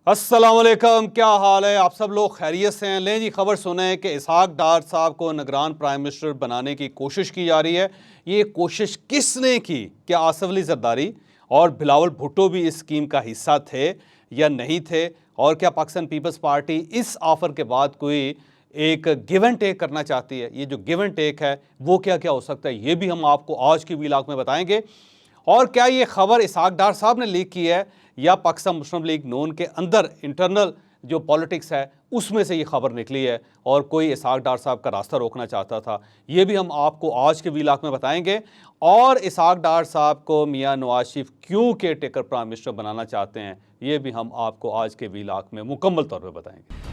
अस्सलाम वालेकुम, क्या हाल है? आप सब लोग खैरियत से हैं? लें जी, खबर सुने कि इसहाक डार साहब को निगरान प्राइम मिनिस्टर बनाने की कोशिश की जा रही है। ये कोशिश किसने की? क्या आसिफ अली जरदारी और बिलावल भुट्टो भी इस स्कीम का हिस्सा थे या नहीं थे? और क्या पाकिस्तान पीपल्स पार्टी इस ऑफर के बाद कोई एक गिव एंड टेक करना चाहती है? ये जो गिव एंड टेक है वो क्या क्या हो सकता है, ये भी हम आपको आज की वीलाग में बताएंगे। और क्या ये खबर इसहाक डार साहब ने लीक की है या पाकिस्तान मुस्लिम लीग नून के अंदर इंटरनल जो पॉलिटिक्स है उसमें से ये खबर निकली है और कोई इसहाक डार साहब का रास्ता रोकना चाहता था? ये भी हम आपको आज के वीलाग में बताएंगे। और इसहाक डार साहब को मियां नवाज शरीफ क्यों केयर टेकर प्राइम मिनिस्टर बनाना चाहते हैं, ये भी हम आपको आज के वीलाग में मुकम्मल तौर पर बताएंगे।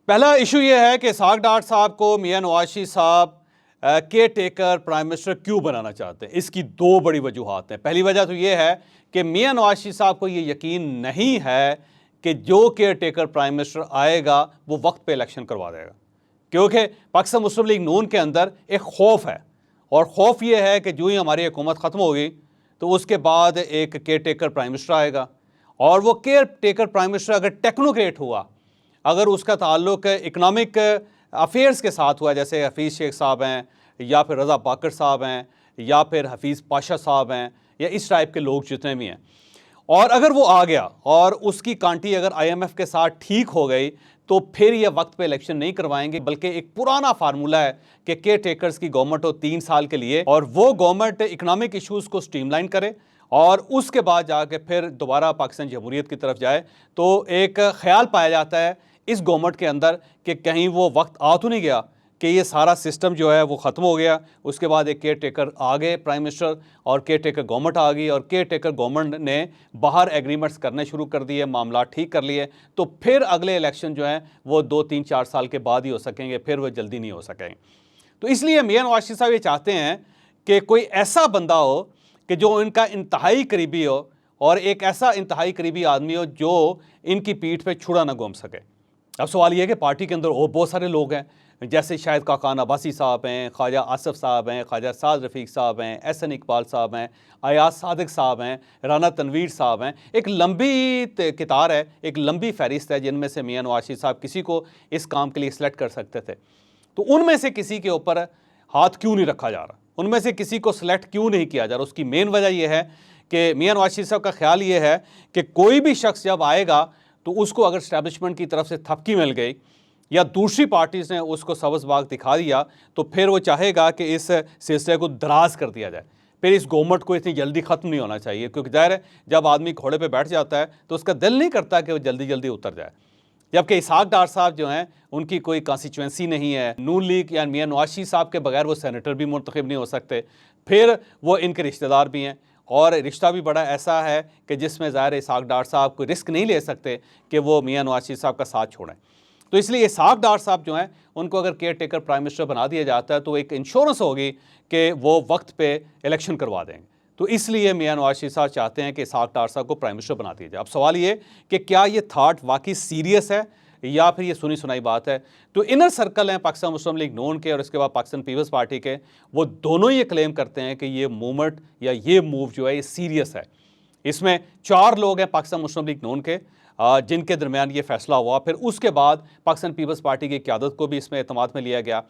पहला इशू यह है कि इसहाक डार साहब को मियां नवाज शरीफ साहब केयर टेकर प्राइम मिनिस्टर क्यों बनाना चाहते हैं। इसकी दो बड़ी वजूहात हैं। पहली वजह तो यह है कि मियां नवाज शरीफ साहब को यह यकीन नहीं है कि जो केयर टेकर प्राइम मिनिस्टर आएगा वो वक्त पे इलेक्शन करवा देगा, क्योंकि पाकिस्तान मुस्लिम लीग नून के अंदर एक खौफ है। और खौफ यह है कि जो ही हमारी हुकूमत ख़त्म होगी तो उसके बाद एक केयर टेकर प्राइम मिनिस्टर आएगा, और वो केयर टेकर प्राइम मिनिस्टर अगर टेक्नोक्रेट हुआ, अगर उसका ताल्लुक इकनॉमिक अफेयर्स के साथ हुआ, जैसे हफीज़ शेख साहब हैं या फिर रज़ा बाकर साहब हैं या फिर हफीज़ पाशा साहब हैं या इस टाइप के लोग जितने भी हैं, और अगर वो आ गया और उसकी कांटी अगर IMF के साथ ठीक हो गई तो फिर ये वक्त पे इलेक्शन नहीं करवाएंगे, बल्कि एक पुराना फार्मूला है कि केयर टेकर्स की गवर्नमेंट हो 3 साल के लिए और वो गवर्नमेंट इकनॉमिक इश्यूज़ को स्ट्रीमलाइन करे और उसके बाद जाके फिर दोबारा पाकिस्तान जमहूरियत की तरफ जाए। तो एक ख्याल पाया जाता है इस गवर्नमेंट के अंदर कि कहीं वो वक्त आ तो नहीं गया कि ये सारा सिस्टम जो है वो ख़त्म हो गया, उसके बाद एक केयर टेकर आ गए प्राइम मिनिस्टर और केयर टेकर गवर्नमेंट आ गई और केयर टेकर गवर्नमेंट ने बाहर एग्रीमेंट्स करने शुरू कर दिए, मामला ठीक कर लिए, तो फिर अगले इलेक्शन जो हैं वो 2-3-4 साल के बाद ही हो सकेंगे, फिर वो जल्दी नहीं हो सकेंगे। तो इसलिए मियां नवाज शरीफ साहब ये चाहते हैं कि कोई ऐसा बंदा हो कि जो इनका इंतहाई करीबी हो और एक ऐसा इंतहाई करीबी आदमी हो जो इनकी पीठ पे छुरा ना घूम सके। अब सवाल यह है कि पार्टी के अंदर और बहुत सारे लोग हैं, जैसे शायद काकान अब्बासी साहब हैं, ख्वाजा आसिफ साहब हैं, ख्वाजा साद रफ़ीक साहब हैं, एहसन इकबाल साहब हैं, अयाज सादिक साहब हैं, राना तनवीर साहब हैं। एक लंबी कितार है, एक लंबी फहरिस्त है जिनमें से मियां नवाज शरीफ साहब किसी को इस काम के लिए सिलेक्ट कर सकते थे। तो उनमें से किसी के ऊपर हाथ क्यों नहीं रखा जा रहा, उनमें से किसी को सिलेक्ट क्यों नहीं किया जा रहा? उसकी मेन वजह यह है कि मियां नवाज शरीफ साहब का ख्याल ये है कि कोई भी शख्स जब आएगा तो उसको अगर इस्टेब्लिशमेंट की तरफ से थपकी मिल गई या दूसरी पार्टीज़ ने उसको सब्ज़ बाग दिखा दिया तो फिर वो चाहेगा कि इस सिलसिले को दराज कर दिया जाए। फिर इस गवर्नमेंट को इतनी जल्दी ख़त्म नहीं होना चाहिए, क्योंकि ज़ाहिर है जब आदमी घोड़े पे बैठ जाता है तो उसका दिल नहीं करता कि वो जल्दी जल्दी उतर जाए। जबकि इसहाक डार साहब जो हैं उनकी कोई कॉन्स्टिट्यूंसी नहीं है, नून लीग या मियां नवाज शरीफ साहब के बगैर वो सेनेटर भी मुंतखब नहीं हो सकते, फिर वो इनके रिश्तेदार भी हैं और रिश्ता भी बड़ा ऐसा है कि जिसमें ज़ाहिर इसहाक डार साहब कोई रिस्क नहीं ले सकते कि वो मियां नवाज शरीफ साहब का साथ छोड़ें। तो इसलिए इसहाक डार साहब जो हैं उनको अगर केयर टेकर प्राइम मिनिस्टर बना दिया जाता है तो एक इंश्योरेंस होगी कि वो वक्त पे इलेक्शन करवा देंगे। तो इसलिए मियां नवाज शरीफ साहब चाहते हैं कि इसहाक डार साहब को प्राइम मिनिस्टर बना दिया जाए। अब सवाल ये कि क्या ये थाट वाकई सीरियस है या फिर ये सुनी सुनाई बात है? तो इनर सर्कल हैं पाकिस्तान मुस्लिम लीग नून के और इसके बाद पाकिस्तान पीपल्स पार्टी के, वो दोनों ये क्लेम करते हैं कि ये मूवमेंट या ये मूव जो है ये सीरियस है। इसमें 4 लोग हैं पाकिस्तान मुस्लिम लीग नून के जिनके दरमियान ये फैसला हुआ। फिर उसके बाद पाकिस्तान पीपल्स पार्टी की क़यादत को भी इसमें एतमाद में लिया गया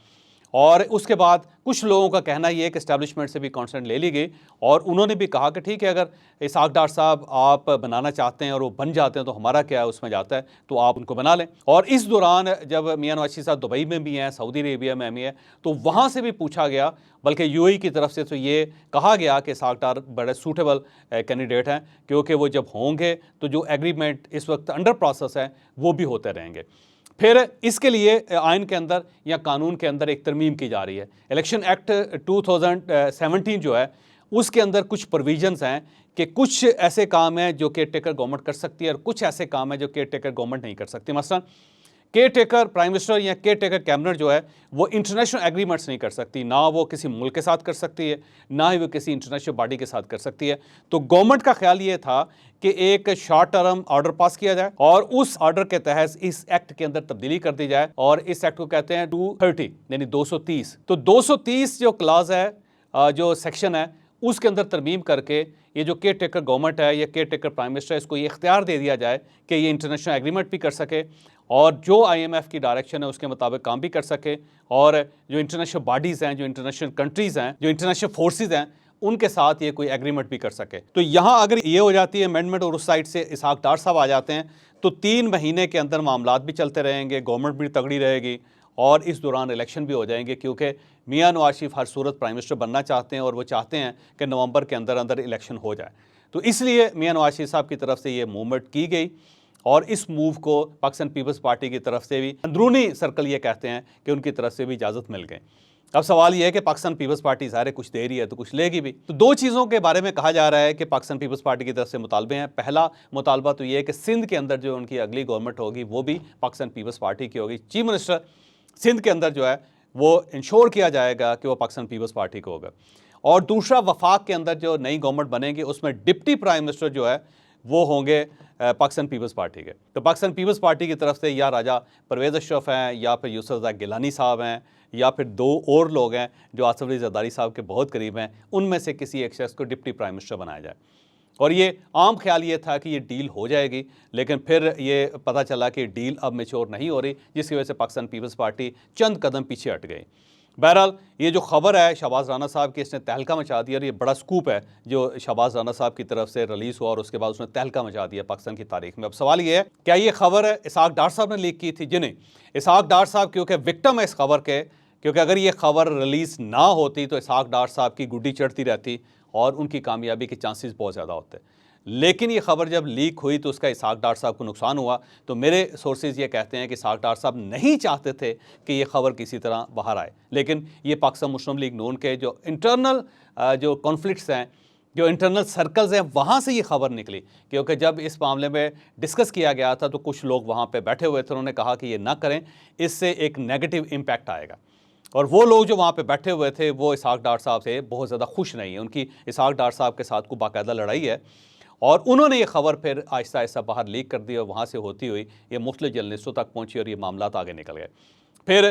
और उसके बाद कुछ लोगों का कहना यह है कि एस्टैब्लिशमेंट से भी कॉन्सेंट ले ली गई और उन्होंने भी कहा कि ठीक है, अगर इसहाक डार साहब आप बनाना चाहते हैं और वो बन जाते हैं तो हमारा क्या है उसमें जाता है, तो आप उनको बना लें। और इस दौरान जब मियां नवाज शरीफ साहब दुबई में भी हैं, सऊदी अरेबिया में भी हैं, तो वहाँ से भी पूछा गया, बल्कि UAE की तरफ से तो ये कहा गया कि इसहाक डार बड़े सूटेबल कैंडिडेट हैं, क्योंकि वो जब होंगे तो जो एग्रीमेंट इस वक्त अंडर प्रोसेस है वो भी होते रहेंगे। फिर इसके लिए आइन के अंदर या कानून के अंदर एक तरमीम की जा रही है। इलेक्शन एक्ट 2017 जो है उसके अंदर कुछ प्रोविजंस हैं कि कुछ ऐसे काम हैं जो केयर टेकर गवर्नमेंट कर सकती है और कुछ ऐसे काम हैं जो केयर टेकर गवर्नमेंट नहीं कर सकती। मसलन केयर टेकर प्राइम मिनिस्टर या केयर टेकर कैबिनेट जो है वो इंटरनेशनल एग्रीमेंट्स नहीं कर सकती, ना वो किसी मुल्क के साथ कर सकती है, ना ही वो किसी इंटरनेशनल बॉडी के साथ कर सकती है। तो गवर्नमेंट का ख्याल ये था कि एक शॉर्ट टर्म ऑर्डर पास किया जाए और उस ऑर्डर के तहत इस एक्ट के अंदर तब्दीली कर दी जाए, और इस एक्ट को कहते हैं 230 यानी 230। तो 230 जो क्लास है, जो सेक्शन है, उसके अंदर तरमीम करके ये जो केयर टेकर गवर्नमेंट है या केयर टेकर प्राइम मिनिस्टर है, इसको ये इख्तियार दे दिया जाए कि ये इंटरनेशनल एग्रीमेंट भी कर सके और जो IMF की डायरेक्शन है उसके मुताबिक काम भी कर सके, और जो इंटरनेशनल बॉडीज़ हैं, जो इंटरनेशनल कंट्रीज़ हैं, जो इंटरनेशनल फोर्सेज हैं, उनके साथ ये कोई एग्रीमेंट भी कर सके। तो यहाँ अगर ये हो जाती है अमेंडमेंट और उस साइड से इसहाक डार साहब आ जाते हैं, तो 3 महीने के अंदर मामलात भी चलते रहेंगे, गवर्नमेंट भी तगड़ी रहेगी और इस दौरान इलेक्शन भी हो जाएंगे, क्योंकि मियां नवाज शरीफ हर सूरत प्राइम मिनिस्टर बनना चाहते हैं और वो चाहते हैं कि नवंबर के अंदर अंदर इलेक्शन हो जाए। तो इसलिए मियां नवाज शरीफ साहब की तरफ से ये मूवमेंट की गई और इस मूव को पाकिस्तान पीपल्स पार्टी की तरफ से भी, अंदरूनी सर्कल ये कहते हैं कि उनकी तरफ से भी इजाज़त मिल गई। अब सवाल यह है कि पाकिस्तान पीपल्स पार्टी ज़ाहिर कुछ दे रही है तो कुछ लेगी भी। तो 2 चीज़ों के बारे में कहा जा रहा है कि पाकिस्तान पीपल्स पार्टी की तरफ से मुतालबे हैं। पहला मुतालबा तो ये है कि सिंध के अंदर जो उनकी अगली गवर्नमेंट होगी वो भी पाकिस्तान पीपल्स पार्टी की होगी। चीफ मिनिस्टर सिंध के अंदर जो है वो इंश्योर किया जाएगा कि वो पाकिस्तान पीपल्स पार्टी को होगा। और दूसरा, वफाक के अंदर जो नई गवर्नमेंट बनेगी उसमें डिप्टी प्राइम मिनिस्टर जो है वो होंगे पाकिस्तान पीपल्स पार्टी के। तो पाकिस्तान पीपल्स पार्टी की तरफ से या राजा परवेज़ अशरफ हैं, या फिर यूसुफ रज़ा गिलानी साहब हैं, या फिर 2 और लोग हैं जो आसिफ अली ज़रदारी साहब के बहुत करीब हैं, उनमें से किसी एक शख्स को डिप्टी प्राइम मिनिस्टर बनाया जाए। और ये आम ख्याल ये था कि ये डील हो जाएगी, लेकिन फिर ये पता चला कि डील अब मैच्योर नहीं हो रही, जिसकी वजह से पाकिस्तान पीपल्स पार्टी चंद कदम पीछे हट गई। बहरहाल ये जो खबर है शहबाज राना साहब की, इसने तहलका मचा दिया और ये बड़ा स्कूप है जो शहबाज राना साहब की तरफ से रिलीज़ हुआ और उसके बाद उसने तहलका मचा दिया पाकिस्तान की तारीख में। अब सवाल ये है, क्या ये खबर इसहाक डार साहब ने लीक की थी? जी नहीं, इसहाक डार साहब क्योंकि विक्टिम है इस खबर के, क्योंकि अगर ये खबर रिलीज़ ना होती तो इसहाक डार साहब की गुड्डी चढ़ती रहती और उनकी कामयाबी के चांसेस बहुत ज़्यादा होते। लेकिन ये खबर जब लीक हुई तो उसका इसहाक डार साहब को नुकसान हुआ। तो मेरे सोर्सेज ये कहते हैं कि इसहाक डार साहब नहीं चाहते थे कि ये खबर किसी तरह बाहर आए, लेकिन ये पाकिस्तान मुस्लिम लीग नून के जो इंटरनल जो कॉन्फ्लिक्ट्स हैं, जो इंटरनल सर्कल्स हैं, वहाँ से ये खबर निकली। क्योंकि जब इस मामले में डिस्कस किया गया था तो कुछ लोग वहाँ पे बैठे हुए थे, उन्होंने कहा कि ये ना करें, इससे एक नेगेटिव इम्पैक्ट आएगा। और वो लोग जो वहाँ पे बैठे हुए थे वो इसहाक डार साहब से बहुत ज़्यादा खुश नहीं है, उनकी इसहाक डार साहब के साथ को बाकायदा लड़ाई है और उन्होंने ये खबर फिर आहिस्ता आहिस्ता बाहर लीक कर दी और वहाँ से होती हुई ये मुख्तलिफ जर्नलिस्टों तक पहुँची और ये मामला आगे निकल गए। फिर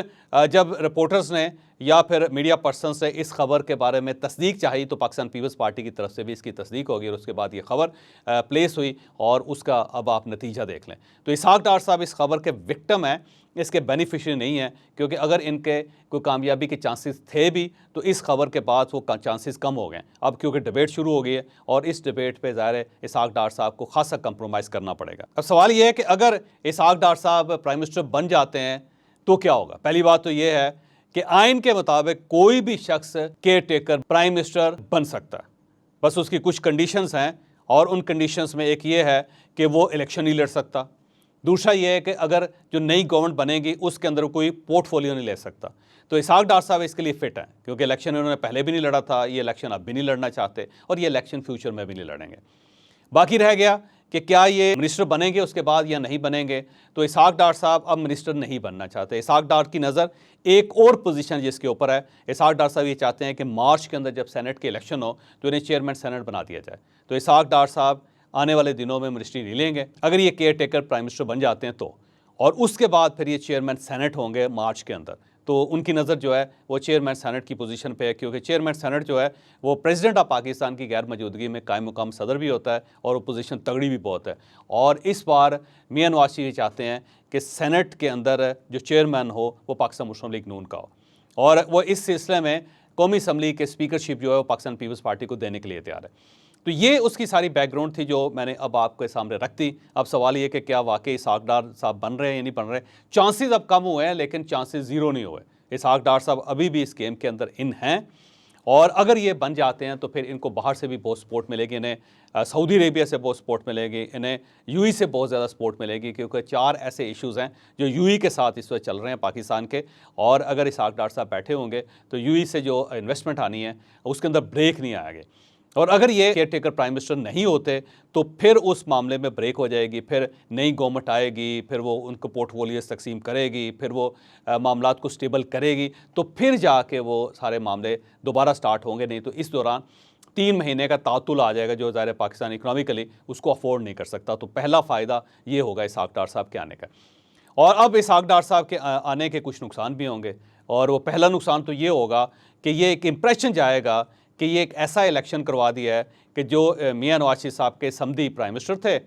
जब रिपोर्टर्स ने या फिर मीडिया पर्सन्स ने इस खबर के बारे में तस्दीक चाही तो पाकिस्तान पीपल्स पार्टी की तरफ से भी इसकी तस्दीक होगी और उसके बाद ये खबर प्लेस हुई और उसका अब आप नतीजा देख लें। तो इसहाक डार साहब इस खबर के विक्टिम हैं, इसके बेनिफिशियरी नहीं है, क्योंकि अगर इनके कोई कामयाबी के चांसेस थे भी तो इस खबर के बाद वो चांसेस कम हो गए। अब क्योंकि डिबेट शुरू हो गई है और इस डिबेट पे ज़ाहिर है इसहाक डार साहब को खासा कंप्रोमाइज़ करना पड़ेगा। अब सवाल ये है कि अगर इसहाक डार साहब प्राइम मिनिस्टर बन जाते हैं तो क्या होगा? पहली बात तो ये है कि आइन के मुताबिक कोई भी शख्स केयर टेकर प्राइम मिनिस्टर बन सकता है, बस उसकी कुछ कंडीशंस हैं और उन कंडीशंस में एक ये है कि वो इलेक्शन नहीं लड़ सकता। दूसरा ये है कि अगर जो नई गवर्नमेंट बनेगी उसके अंदर कोई पोर्टफोलियो नहीं ले सकता। तो इसहाक डार साहब इसके लिए फिट हैं, क्योंकि इलेक्शन इन्होंने पहले भी नहीं लड़ा था, ये इलेक्शन अब भी नहीं लड़ना चाहते और ये इलेक्शन फ्यूचर में भी नहीं लड़ेंगे। बाकी रह गया कि क्या ये मिनिस्टर बनेंगे उसके बाद या नहीं बनेंगे। तो इसहाक डार साहब अब मिनिस्टर नहीं बनना चाहते। इसहाक डार की नज़र एक और पोजीशन जिसके ऊपर है, इसहाक डार साहब ये चाहते हैं कि मार्च के अंदर जब सेनेट के इलेक्शन हो तो इन्हें चेयरमैन सेनेट बना दिया जाए। तो इसहाक डार साहब आने वाले दिनों में मिनिस्ट्री नहीं लेंगे अगर ये केयर टेकर प्राइम मिनिस्टर बन जाते हैं तो, और उसके बाद फिर ये चेयरमैन सेनेट होंगे मार्च के अंदर। तो उनकी नज़र जो है वो चेयरमैन सेनेट की पोजीशन पे है, क्योंकि चेयरमैन सेनेट जो है वो प्रेसिडेंट ऑफ पाकिस्तान की गैर मौजूदगी में कायम मुकाम सदर भी होता है और वो पोजीशन तगड़ी भी बहुत है। और इस बार मियां नवाज शरीफ चाहते हैं कि सेनेट के अंदर जो चेयरमैन हो वो पाकिस्तान मुस्लिम लीग नून का हो, और वो इस सिलसिले में कौमी असम्बली के स्पीकरशिप जो है वो पाकिस्तान पीपल्स पार्टी को देने के लिए तैयार है। तो ये उसकी सारी बैकग्राउंड थी जो मैंने अब आपके सामने रख दी। अब सवाल ये कि क्या वाकई इसहाक डार साहब बन रहे हैं या नहीं बन रहे। चांसेस अब कम हुए हैं लेकिन चांसेस ज़ीरो नहीं हुए। इसहाक डार साहब अभी भी इस गेम के अंदर इन हैं, और अगर ये बन जाते हैं तो फिर इनको बाहर से भी बहुत सपोर्ट मिलेगी, इन्हें सऊदी अरेबिया से बहुत सपोर्ट मिलेगी, इन्हें यूएई से बहुत ज़्यादा सपोर्ट मिलेगी, क्योंकि 4 ऐसे इश्यूज़ हैं जो यूएई के साथ इस वक्त चल रहे हैं पाकिस्तान के। और अगर इसहाक डार साहब बैठे होंगे तो यूएई से जो इन्वेस्टमेंट आनी है उसके अंदर ब्रेक नहीं आएगी। और अगर ये केयर टेकर प्राइम मिनिस्टर नहीं होते तो फिर उस मामले में ब्रेक हो जाएगी, फिर नई गवर्नमेंट आएगी, फिर वो उनको पोर्टफोलियोज तकसीम करेगी, फिर वो मामलात को स्टेबल करेगी, तो फिर जाके वो सारे मामले दोबारा स्टार्ट होंगे। नहीं तो इस दौरान 3 महीने का तातुल आ जाएगा जो ज़ाहिर पाकिस्तान इकनॉमिकली उसको अफोर्ड नहीं कर सकता। तो पहला फ़ायदा ये होगा इसहाक डार साहब के आने का। और अब इसहाक डार साहब के आने के कुछ नुकसान भी होंगे, और वो पहला नुकसान तो ये होगा कि ये एक इम्प्रेशन जाएगा कि ये एक ऐसा इलेक्शन करवा दिया है कि जो मियां नवाज शरीफ साहब के समधी प्राइम मिनिस्टर थे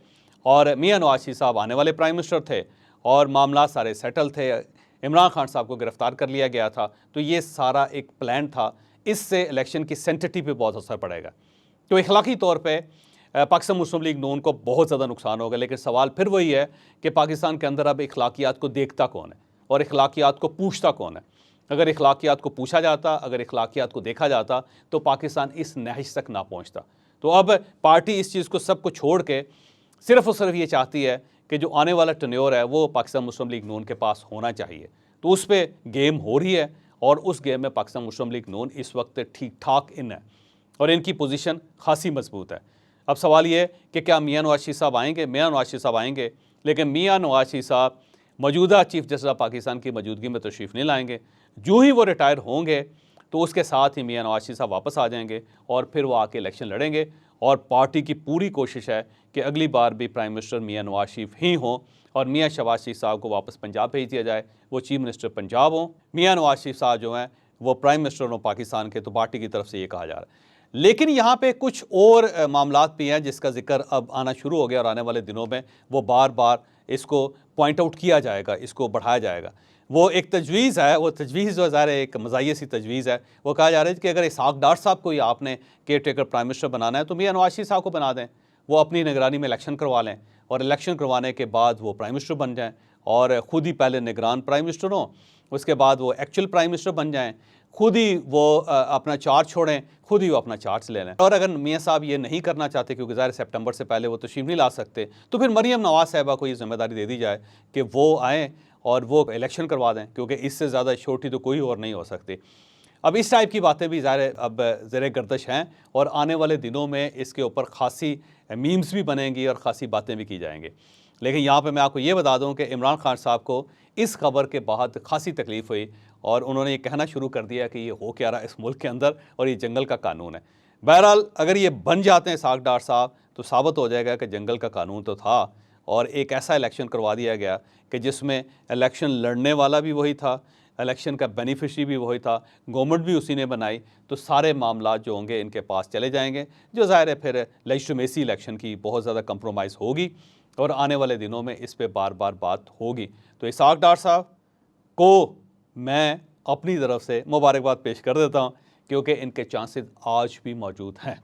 और मियां नवाज शरीफ साहब आने वाले प्राइम मिनिस्टर थे और मामला सारे सेटल थे, इमरान खान साहब को गिरफ्तार कर लिया गया था, तो ये सारा एक प्लान था। इससे इलेक्शन की सेंसिटिविटी पे बहुत असर पड़ेगा। तो इखलाकी तौर पे पाकिस्तान मुस्लिम लीग नून को बहुत ज़्यादा नुकसान होगा। लेकिन सवाल फिर वही है कि पाकिस्तान के अंदर अब इखलाकियात को देखता कौन है और इखलाकियात को पूछता कौन है। अगर इखलाकियात को पूछा जाता, अगर इखलाकियात को देखा जाता, तो पाकिस्तान इस नहज तक ना पहुँचता। तो अब पार्टी इस चीज़ को सब कुछ छोड़ के सिर्फ और सिर्फ ये चाहती है कि जो आने वाला टन्योर है वो पाकिस्तान मुस्लिम लीग नून के पास होना चाहिए। तो उस पर गेम हो रही है और उस गेम में पाकिस्तान मुस्लिम लीग नून इस वक्त ठीक ठाक इन है और इनकी पोजीशन खासी मजबूत है। अब सवाल ये है कि क्या मियां नवाज शरीफ साहब आएंगे? मियां नवाज शरीफ साहब आएंगे, लेकिन मियां नवाज शरीफ साहब मौजूदा चीफ जस्टिस ऑफ पाकिस्तान की मौजूदगी में तशरीफ़ नहीं लाएंगे। जो ही वो रिटायर होंगे तो उसके साथ ही मियां नवाज शरीफ साहब वापस आ जाएंगे और फिर वो आके इलेक्शन लड़ेंगे। और पार्टी की पूरी कोशिश है कि अगली बार भी प्राइम मिनिस्टर मियां नवाज शरीफ ही हों और मियां शहबाज शरीफ साहब को वापस पंजाब भेज दिया जाए, वो चीफ मिनिस्टर पंजाब हों। मियां नवाज शरीफ साहब जो हैं वो प्राइम मिनिस्टर हों पाकिस्तान के। तो पार्टी की तरफ से ये कहा जा रहा है। लेकिन यहाँ पे कुछ और मामलात भी हैं जिसका जिक्र अब आना शुरू हो गया और आने वाले दिनों में वो बार बार इसको पॉइंट आउट किया जाएगा, इसको बढ़ाया जाएगा। वो एक तजवीज़ है, वो तजवीज़ जो ज़ाहिर एक मज़ाहिया सी तजवीज़ है। वो कहा जा रहा है कि अगर इसहाक डार साहब को ही आपने केयर टेकर प्राइम मिनिस्टर बनाना है तो मियां नवाज शरीफ साहब को बना दें, वो अपनी निगरानी में इलेक्शन करवा लें और इलेक्शन करवाने के बाद वो प्राइम मिनिस्टर बन जाएँ और ख़ुद ही पहले निगरान प्राइम मिनिस्टर हों, उसके बाद वो एक्चुअल प्राइम मिनिस्टर बन जाएँ, खुद ही वो अपना चार्ज छोड़ें, खुद ही वो अपना चार्ज ले लें। और अगर मियां साहब ये नहीं करना चाहते क्योंकि ज़ाहिर सितंबर से पहले वो तशरीफ़ नहीं ला सकते, तो फिर मरीम नवाज़ साहिबा को ये ज़िम्मेदारी दे दी जाए कि वो आएँ और वो इलेक्शन करवा दें, क्योंकि इससे ज़्यादा छोटी तो कोई और नहीं हो सकती। अब इस टाइप की बातें भी ज़ाहिर अब ज़ेरे गर्दिश हैं और आने वाले दिनों में इसके ऊपर ख़ासी मीम्स भी बनेंगी और ख़ासी बातें भी की जाएंगी। लेकिन यहाँ पे मैं आपको ये बता दूँ कि इमरान खान साहब को इस खबर के बाद ख़ासी तकलीफ़ हुई और उन्होंने ये कहना शुरू कर दिया कि ये हो क्या रहा है इस मुल्क के अंदर और ये जंगल का कानून है। बहरहाल अगर ये बन जाते हैं इसहाक डार साहब तो साबित हो जाएगा कि जंगल का कानून तो था और एक ऐसा इलेक्शन करवा दिया गया कि जिसमें इलेक्शन लड़ने वाला भी वही था, इलेक्शन का बेनिफिशरी भी वही था, गवर्नमेंट भी उसी ने बनाई। तो सारे मामला जो होंगे इनके पास चले जाएंगे, जो ज़ाहिर है फिर लेजिस्लेटिव इलेक्शन की बहुत ज़्यादा कंप्रोमाइज़ होगी और आने वाले दिनों में इस पे बार बार बात होगी। तो इसहाक डार साहब को मैं अपनी तरफ से मुबारकबाद पेश कर देता हूँ क्योंकि इनके चांसेस आज भी मौजूद हैं।